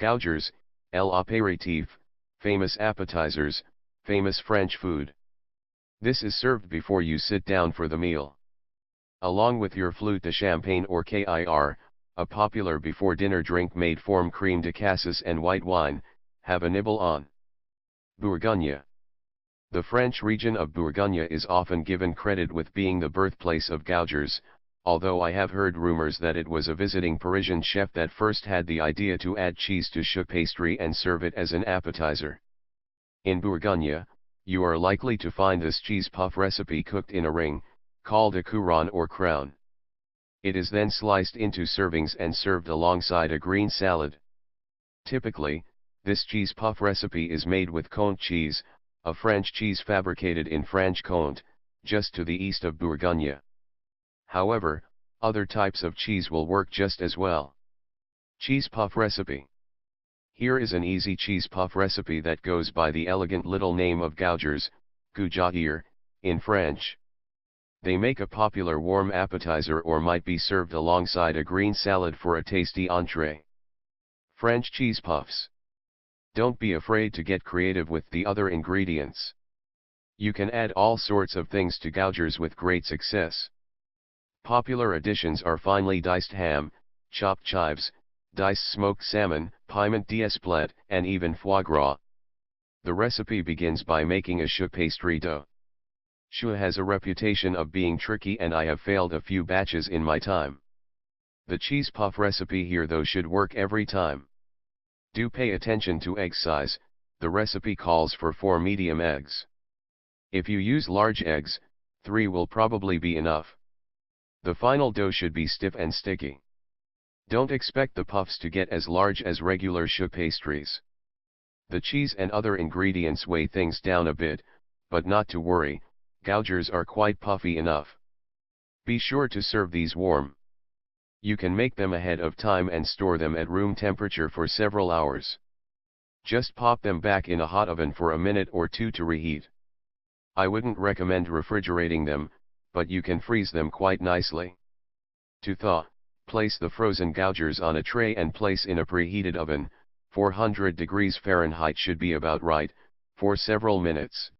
Gougères, l'apéritif, famous appetizers, famous French food. This is served before you sit down for the meal. Along with your flute de champagne or kir, a popular before dinner drink made from crème de cassis and white wine, have a nibble on. Bourgogne. The French region of Bourgogne is often given credit with being the birthplace of Gougères, although I have heard rumors that it was a visiting Parisian chef that first had the idea to add cheese to choux pastry and serve it as an appetizer. In Bourgogne, you are likely to find this cheese puff recipe cooked in a ring, called a couronne or crown. It is then sliced into servings and served alongside a green salad. Typically, this cheese puff recipe is made with Comté cheese, a French cheese fabricated in Franche-Comté, just to the east of Bourgogne. However, other types of cheese will work just as well. Cheese puff recipe. Here is an easy cheese puff recipe that goes by the elegant little name of Gougères, Gougères, in French. They make a popular warm appetizer or might be served alongside a green salad for a tasty entree. French cheese puffs. Don't be afraid to get creative with the other ingredients. You can add all sorts of things to Gougères with great success. Popular additions are finely diced ham, chopped chives, diced smoked salmon, piment d'Espelette, and even foie gras. The recipe begins by making a choux pastry dough. Choux has a reputation of being tricky and I have failed a few batches in my time. The cheese puff recipe here though should work every time. Do pay attention to egg size, the recipe calls for 4 medium eggs. If you use large eggs, 3 will probably be enough. The final dough should be stiff and sticky. Don't expect the puffs to get as large as regular choux pastries. The cheese and other ingredients weigh things down a bit, but not to worry, Gougères are quite puffy enough. Be sure to serve these warm. You can make them ahead of time and store them at room temperature for several hours. Just pop them back in a hot oven for a minute or two to reheat. I wouldn't recommend refrigerating them, but you can freeze them quite nicely. To thaw, place the frozen Gougères on a tray and place in a preheated oven, 400 degrees Fahrenheit should be about right, for several minutes.